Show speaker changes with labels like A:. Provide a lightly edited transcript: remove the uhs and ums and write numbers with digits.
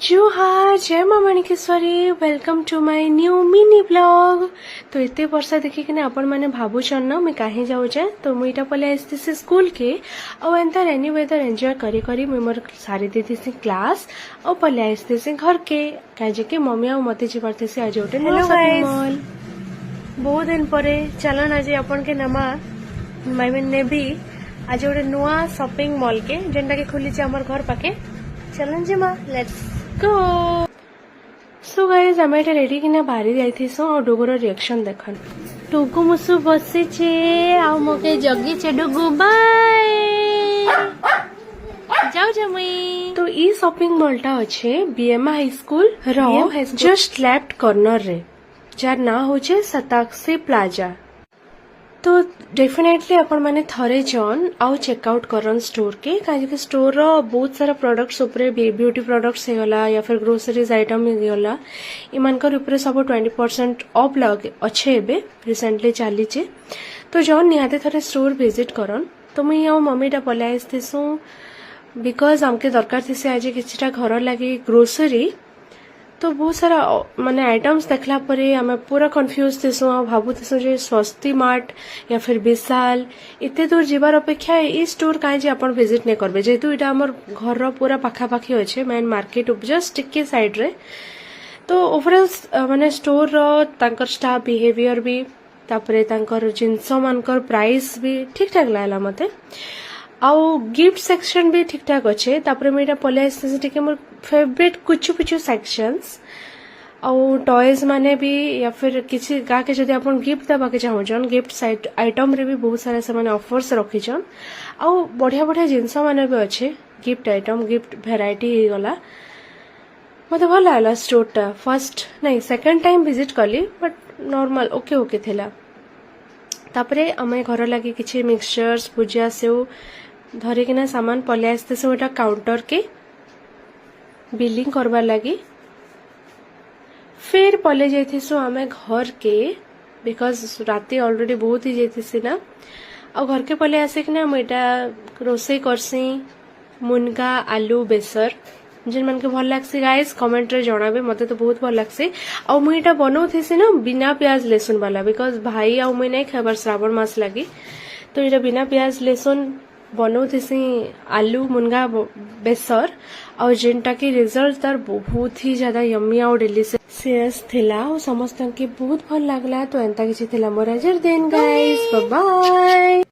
A: जुहार जय माँ Manikeshwari welcome to my new mini blog. तो इतने वर्षा देखिक आपण मैंने भावुन न मुझे कहीं जाऊे तो मुझा पलि आसी स्कूल के आउ एंता रेनी वेदर एंजॉय करी करी मुझे मोर सारी देती क्लास और पलि आसी घर के कहीं मम्मी आ मत जीवार थी आज गोटे शॉपिंग मॉल बहुत दिन पर चलन आज अपन के नमा आई मीन नेबी आज गोटे नुआ शॉपिंग मॉल के जेनटा के खुली आम घर पाखे चलन जी माँ लेट्स गो। सो गाइस आम एटा रेडी किना बाहरी जाइथिसो और डुगुर रिएक्शन देखन टुगु मुसु बसी छे आ मोके जगी छे डुगु बाय जाओ जमुई। तो ई शॉपिंग मॉलटा अच्छे बीएमए हाई स्कूल रो जस्ट लेफ्ट कॉर्नर रे जार ना होचे शताक्षी प्लाजा। तो डेफिनेटली अपन माने थरे जन आउ चेकआउट करन स्टोर के कहीं स्टोर रो बहुत सारा प्रोडक्ट्स ऊपर ब्यूटी प्रोडक्ट्स हे गला या फिर ग्रोसरीज आइटम हे गला इमानकर ऊपर सब 20% ऑफ लगे अच्छे एबे रिसेंटली चली चे। तो जन निहाते थरे स्टोर विजिट करन। तो मुई आ मम्मीटा पलाई आसथिसु बिकॉज हमके दरकार थी आज किछटा घर लगे ग्रोसरी। तो बहुत सारा माने आइटम्स देखला परे आमे पूरा कंफ्यूज थिसु आ भाबुथिसु जे स्वस्ति मार्ट या फिर विशाल इते दूर जीवार अपेक्षा ई स्टोर काहे जे अपन विजिट नै करबे जेतु इटा हमर घर रो पूरा पाखा पाखी अछि मेन मार्केट जस्ट टिके साइड रे। तो ओवरऑल माने स्टोर रो तांकर स्टाफ बिहेवियर भी तापरे तांकर जिंस मानकर प्राइस भी ठीक ठाक लागला मते आउ गिफ्ट सेक्शन भी ठीक ठाक अच्छे। तापरे मेरा पले आसते मोर फेवरेट कुछ कुछ सेक्शंस आउ टॉयज माने भी या फिर किसी गा के जदि आपण गिफ्ट देबा के चाहूछन गिफ्ट साइट आइटम रे भी बहुत सारा से माने ऑफर्स रखिछन आउ बढ़िया बढ़िया जिंस माने भी अच्छे गिफ्ट आइटम गिफ्ट वेराइटी हे गला मते भल लागला स्टोर टा फर्स्ट नहीं सेकंड टाइम विजिट कली बट नॉर्मल ओके ओके थिला। तापरे आमे घर लगे किछि मिक्सचर्स भुजिया सेव धरिकिना सामान पलि आसते से गोटा काउंटर के बिलिंग करवार लगी फिर पलि जाइथिसु आमे घर के बिकॉज राति ऑलरेडी बहुत ही जाइथिसी ना और घर के पलि आसिकिना मुझा रोसई करसी मुनगा आलू बेसर जिन मन के भल लागसी गाइस कमेंट रे जणाबे मते तो बहुत भल लागसी आ मुईटा बनौथिसी ना बिना प्याज लहसुन वाला बिकॉज भाई आ मुई नहीं खाबार श्रावण मास लगी तो इटा बिना प्याज लहसुन बनौथिसी आलू मुनगा बेसर और जेनटा की रिजल्ट तार बहुत ही ज्यादा यम्मी और डिलीशियस थिला और समस्त के बहुत भल लागला। तो एंता किछि थिला मोर आजर दिन गाइस बाय बाय।